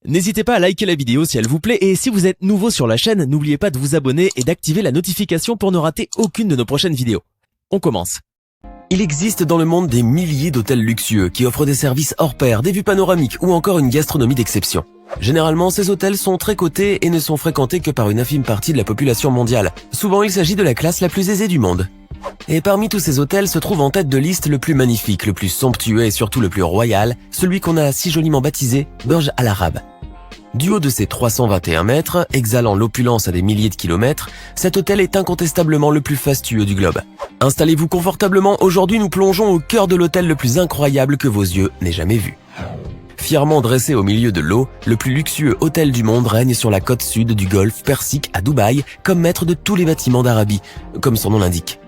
N'hésitez pas à liker la vidéo si elle vous plaît et si vous êtes nouveau sur la chaîne, n'oubliez pas de vous abonner et d'activer la notification pour ne rater aucune de nos prochaines vidéos. On commence. Il existe dans le monde des milliers d'hôtels luxueux qui offrent des services hors pair, des vues panoramiques ou encore une gastronomie d'exception. Généralement, ces hôtels sont très cotés et ne sont fréquentés que par une infime partie de la population mondiale. Souvent, il s'agit de la classe la plus aisée du monde. Et parmi tous ces hôtels se trouve en tête de liste le plus magnifique, le plus somptueux et surtout le plus royal, celui qu'on a si joliment baptisé Burj Al Arab. Du haut de ses 321 mètres, exhalant l'opulence à des milliers de kilomètres, cet hôtel est incontestablement le plus fastueux du globe. Installez-vous confortablement, aujourd'hui nous plongeons au cœur de l'hôtel le plus incroyable que vos yeux n'aient jamais vu. Fièrement dressé au milieu de l'eau, le plus luxueux hôtel du monde règne sur la côte sud du golfe Persique à Dubaï, comme maître de tous les bâtiments d'Arabie, comme son nom l'indique.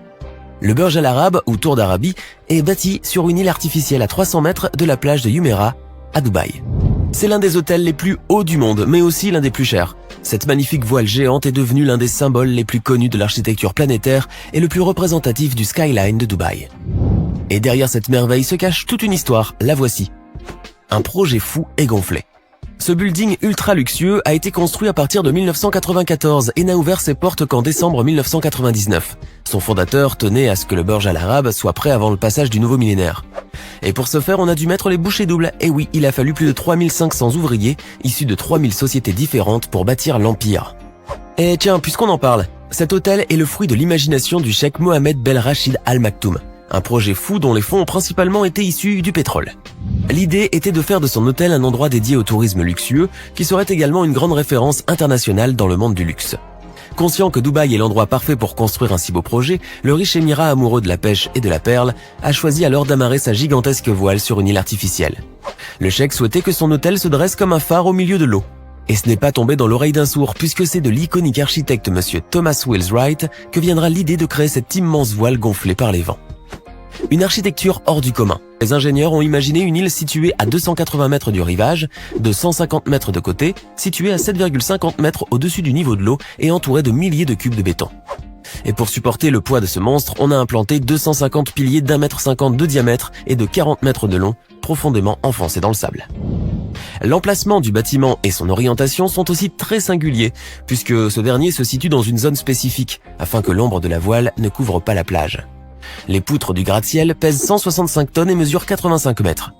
Le Burj Al Arab, ou Tour d'Arabie, est bâti sur une île artificielle à 300 mètres de la plage de Jumeirah, à Dubaï. C'est l'un des hôtels les plus hauts du monde, mais aussi l'un des plus chers. Cette magnifique voile géante est devenue l'un des symboles les plus connus de l'architecture planétaire et le plus représentatif du skyline de Dubaï. Et derrière cette merveille se cache toute une histoire, la voici. Un projet fou et gonflé. Ce building ultra luxueux a été construit à partir de 1994 et n'a ouvert ses portes qu'en décembre 1999. Son fondateur tenait à ce que le Burj Al Arab soit prêt avant le passage du nouveau millénaire. Et pour ce faire, on a dû mettre les bouchées doubles. Et oui, il a fallu plus de 3500 ouvriers, issus de 3000 sociétés différentes pour bâtir l'empire. Et tiens, puisqu'on en parle, cet hôtel est le fruit de l'imagination du cheikh Mohammed Ben Rachid Al Maktoum. Un projet fou dont les fonds ont principalement été issus du pétrole. L'idée était de faire de son hôtel un endroit dédié au tourisme luxueux, qui serait également une grande référence internationale dans le monde du luxe. Conscient que Dubaï est l'endroit parfait pour construire un si beau projet, le riche émirat amoureux de la pêche et de la perle a choisi alors d'amarrer sa gigantesque voile sur une île artificielle. Le cheikh souhaitait que son hôtel se dresse comme un phare au milieu de l'eau. Et ce n'est pas tombé dans l'oreille d'un sourd, puisque c'est de l'iconique architecte monsieur Thomas Wills Wright que viendra l'idée de créer cette immense voile gonflée par les vents. Une architecture hors du commun. Les ingénieurs ont imaginé une île située à 280 mètres du rivage, de 150 mètres de côté, située à 7,50 mètres au-dessus du niveau de l'eau et entourée de milliers de cubes de béton. Et pour supporter le poids de ce monstre, on a implanté 250 piliers d'1,50 m de diamètre et de 40 mètres de long, profondément enfoncés dans le sable. L'emplacement du bâtiment et son orientation sont aussi très singuliers, puisque ce dernier se situe dans une zone spécifique, afin que l'ombre de la voile ne couvre pas la plage. Les poutres du gratte-ciel pèsent 165 tonnes et mesurent 85 mètres.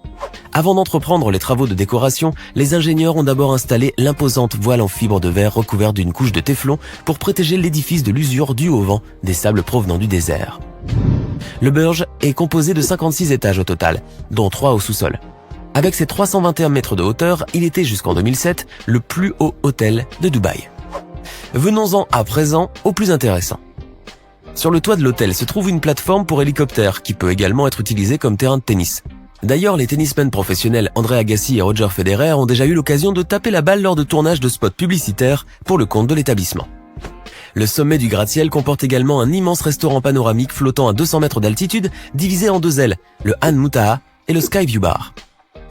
Avant d'entreprendre les travaux de décoration, les ingénieurs ont d'abord installé l'imposante voile en fibre de verre recouverte d'une couche de téflon pour protéger l'édifice de l'usure due au vent des sables provenant du désert. Le Burj est composé de 56 étages au total, dont 3 au sous-sol. Avec ses 321 mètres de hauteur, il était jusqu'en 2007 le plus haut hôtel de Dubaï. Venons-en à présent au plus intéressant. Sur le toit de l'hôtel se trouve une plateforme pour hélicoptère qui peut également être utilisée comme terrain de tennis. D'ailleurs, les tennismen professionnels André Agassi et Roger Federer ont déjà eu l'occasion de taper la balle lors de tournages de spots publicitaires pour le compte de l'établissement. Le sommet du gratte-ciel comporte également un immense restaurant panoramique flottant à 200 mètres d'altitude, divisé en deux ailes, le Han Mutaha et le Sky View Bar.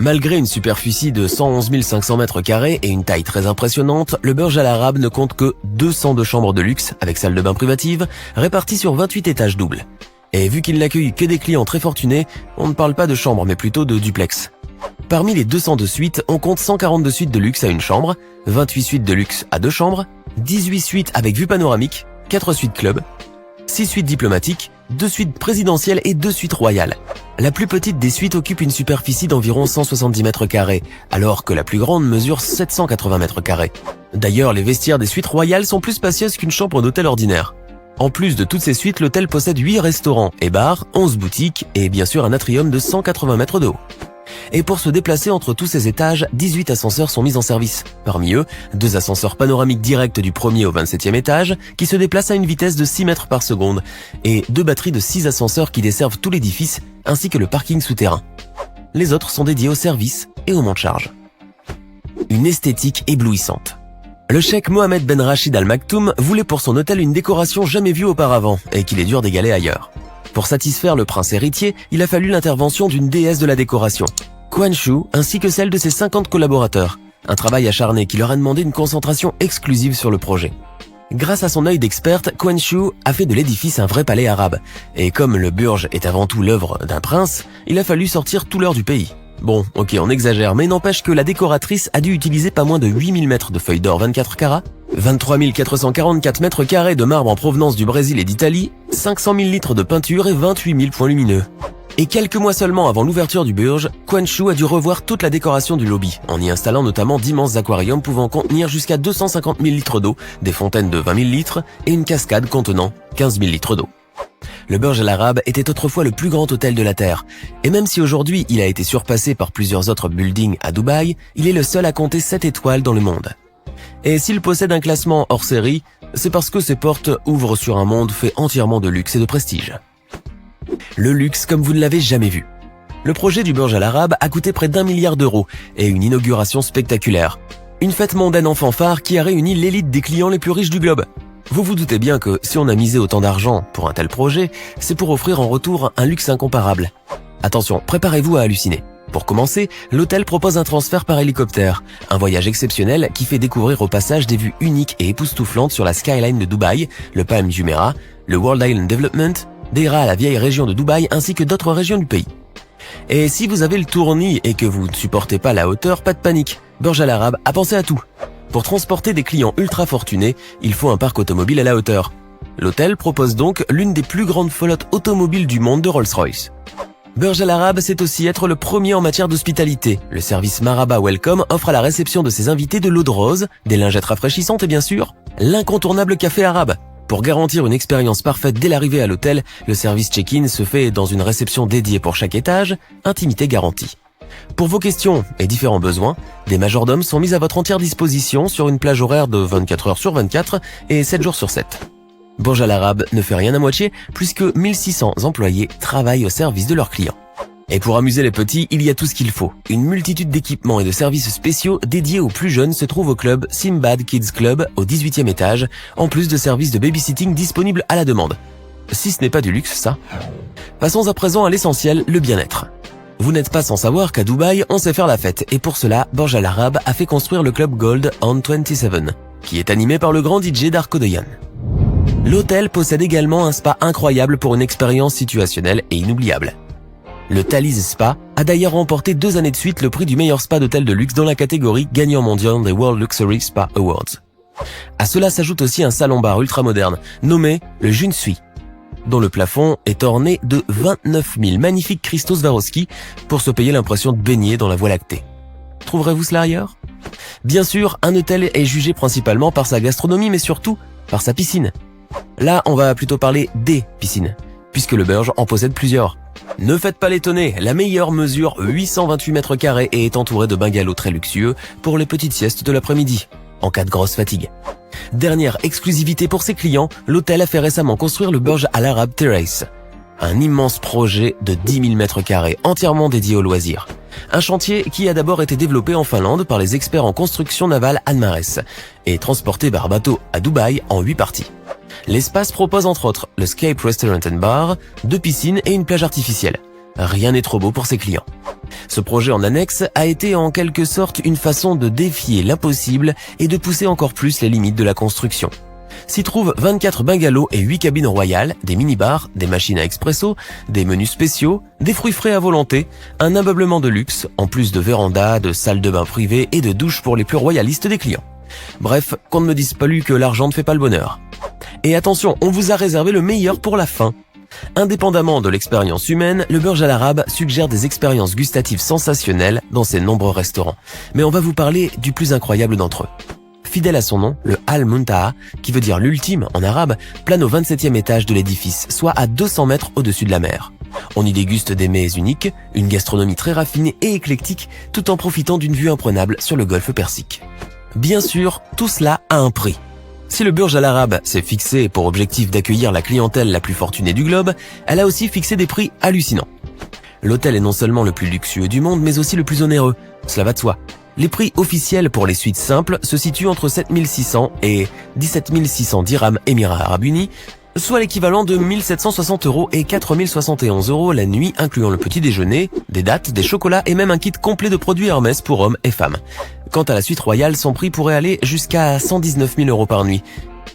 Malgré une superficie de 111 500 mètres carrés et une taille très impressionnante, le Burj Al Arab ne compte que 202 chambres de luxe avec salle de bain privative, réparties sur 28 étages doubles. Et vu qu'il n'accueille que des clients très fortunés, on ne parle pas de chambres mais plutôt de duplex. Parmi les 202 suites, on compte 142 suites de luxe à une chambre, 28 suites de luxe à deux chambres, 18 suites avec vue panoramique, 4 suites club, 6 suites diplomatiques, 2 suites présidentielles et 2 suites royales. La plus petite des suites occupe une superficie d'environ 170 mètres carrés, alors que la plus grande mesure 780 mètres carrés. D'ailleurs, les vestiaires des suites royales sont plus spacieuses qu'une chambre d'hôtel ordinaire. En plus de toutes ces suites, l'hôtel possède 8 restaurants et bars, 11 boutiques et bien sûr un atrium de 180 mètres de haut. Et pour se déplacer entre tous ces étages, 18 ascenseurs sont mis en service. Parmi eux, 2 ascenseurs panoramiques directs du 1er au 27e étage qui se déplacent à une vitesse de 6 mètres par seconde et 2 batteries de 6 ascenseurs qui desservent tout l'édifice ainsi que le parking souterrain. Les autres sont dédiés aux services et aux monte-charges. Une esthétique éblouissante. Le cheikh Mohammed Ben Rachid Al Maktoum voulait pour son hôtel une décoration jamais vue auparavant et qu'il est dur d'égaler ailleurs. Pour satisfaire le prince héritier, il a fallu l'intervention d'une déesse de la décoration, Quan Chu, ainsi que celle de ses 50 collaborateurs. Un travail acharné qui leur a demandé une concentration exclusive sur le projet. Grâce à son œil d'experte, Quan Chu a fait de l'édifice un vrai palais arabe. Et comme le Burj est avant tout l'œuvre d'un prince, il a fallu sortir tout l'or du pays. Bon, ok, on exagère, mais n'empêche que la décoratrice a dû utiliser pas moins de 8000 mètres de feuilles d'or 24 carats, 23 444 mètres carrés de marbre en provenance du Brésil et d'Italie, 500 000 litres de peinture et 28 000 points lumineux. Et quelques mois seulement avant l'ouverture du Burj, Quan Chu a dû revoir toute la décoration du lobby, en y installant notamment d'immenses aquariums pouvant contenir jusqu'à 250 000 litres d'eau, des fontaines de 20 000 litres et une cascade contenant 15 000 litres d'eau. Le Burj Al Arab était autrefois le plus grand hôtel de la Terre, et même si aujourd'hui il a été surpassé par plusieurs autres buildings à Dubaï, il est le seul à compter 7 étoiles dans le monde. Et s'il possède un classement hors série, c'est parce que ses portes ouvrent sur un monde fait entièrement de luxe et de prestige. Le luxe comme vous ne l'avez jamais vu. Le projet du Burj Al Arab a coûté près d'1 milliard d'euros et une inauguration spectaculaire. Une fête mondaine en fanfare qui a réuni l'élite des clients les plus riches du globe. Vous vous doutez bien que si on a misé autant d'argent pour un tel projet, c'est pour offrir en retour un luxe incomparable. Attention, préparez-vous à halluciner. Pour commencer, l'hôtel propose un transfert par hélicoptère, un voyage exceptionnel qui fait découvrir au passage des vues uniques et époustouflantes sur la skyline de Dubaï, le Palm Jumeirah, le World Island Development, Deira, la vieille région de Dubaï ainsi que d'autres régions du pays. Et si vous avez le tournis et que vous ne supportez pas la hauteur, pas de panique, Burj Al Arab a pensé à tout. Pour transporter des clients ultra fortunés, il faut un parc automobile à la hauteur. L'hôtel propose donc l'une des plus grandes flottes automobiles du monde de Rolls-Royce. Burj Al Arab, c'est aussi être le premier en matière d'hospitalité. Le service Marhaba Welcome offre à la réception de ses invités de l'eau de rose, des lingettes rafraîchissantes et bien sûr, l'incontournable café arabe. Pour garantir une expérience parfaite dès l'arrivée à l'hôtel, le service check-in se fait dans une réception dédiée pour chaque étage, intimité garantie. Pour vos questions et différents besoins, des majordomes sont mis à votre entière disposition sur une plage horaire de 24 heures sur 24 et 7 jours sur 7. Burj Al Arab ne fait rien à moitié puisque 1600 employés travaillent au service de leurs clients. Et pour amuser les petits, il y a tout ce qu'il faut. Une multitude d'équipements et de services spéciaux dédiés aux plus jeunes se trouvent au club Simbad Kids Club au 18e étage, en plus de services de babysitting disponibles à la demande. Si ce n'est pas du luxe, ça. Passons à présent à l'essentiel, le bien-être. Vous n'êtes pas sans savoir qu'à Dubaï, on sait faire la fête, et pour cela, Burj Al Arab a fait construire le club Gold on 27, qui est animé par le grand DJ Darko Doyan. L'hôtel possède également un spa incroyable pour une expérience situationnelle et inoubliable. Le Thalys Spa a d'ailleurs remporté 2 années de suite le prix du meilleur spa d'hôtel de luxe dans la catégorie gagnant mondial des World Luxury Spa Awards. À cela s'ajoute aussi un salon-bar ultramoderne nommé le Junsui, dont le plafond est orné de 29 000 magnifiques cristaux Swarovski pour se payer l'impression de baigner dans la Voie lactée. Trouverez-vous cela ailleurs ? Bien sûr, un hôtel est jugé principalement par sa gastronomie, mais surtout par sa piscine. Là, on va plutôt parler des piscines, puisque le Burj en possède plusieurs. Ne faites pas l'étonner, la meilleure mesure 828 mètres carrés et est entourée de bungalows très luxueux pour les petites siestes de l'après-midi, en cas de grosse fatigue. Dernière exclusivité pour ses clients, l'hôtel a fait récemment construire le Burj Al Arab Terrace, un immense projet de 10 000 mètres carrés entièrement dédié aux loisirs. Un chantier qui a d'abord été développé en Finlande par les experts en construction navale Anmares et transporté par bateau à Dubaï en 8 parties. L'espace propose entre autres le Scape Restaurant and Bar, 2 piscines et une plage artificielle. Rien n'est trop beau pour ses clients. Ce projet en annexe a été en quelque sorte une façon de défier l'impossible et de pousser encore plus les limites de la construction. S'y trouvent 24 bungalows et 8 cabines royales, des mini-bars, des machines à expresso, des menus spéciaux, des fruits frais à volonté, un ameublement de luxe, en plus de vérandas, de salles de bain privées et de douches pour les plus royalistes des clients. Bref, qu'on ne me dise pas lui que l'argent ne fait pas le bonheur. Et attention, on vous a réservé le meilleur pour la fin. Indépendamment de l'expérience humaine, le Burj Al Arab suggère des expériences gustatives sensationnelles dans ses nombreux restaurants. Mais on va vous parler du plus incroyable d'entre eux. Fidèle à son nom, le Al Muntaha, qui veut dire l'ultime en arabe, plane au 27e étage de l'édifice, soit à 200 mètres au-dessus de la mer. On y déguste des mets uniques, une gastronomie très raffinée et éclectique, tout en profitant d'une vue imprenable sur le golfe Persique. Bien sûr, tout cela a un prix. Si le Burj Al Arab s'est fixé pour objectif d'accueillir la clientèle la plus fortunée du globe, elle a aussi fixé des prix hallucinants. L'hôtel est non seulement le plus luxueux du monde, mais aussi le plus onéreux. Cela va de soi. Les prix officiels pour les suites simples se situent entre 7 600 et 17 600 dirhams Émirats Arabes Unis, soit l'équivalent de 1 760 € et 4 071 € la nuit, incluant le petit déjeuner, des dattes, des chocolats et même un kit complet de produits Hermès pour hommes et femmes. Quant à la suite royale, son prix pourrait aller jusqu'à 119 000 € par nuit.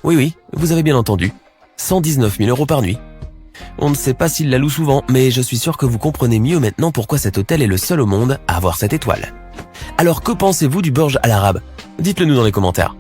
Oui, vous avez bien entendu, 119 000 € par nuit. On ne sait pas s'il la loue souvent, mais je suis sûr que vous comprenez mieux maintenant pourquoi cet hôtel est le seul au monde à avoir cette étoile. Alors que pensez-vous du Burj Al Arab? Dites-le nous dans les commentaires.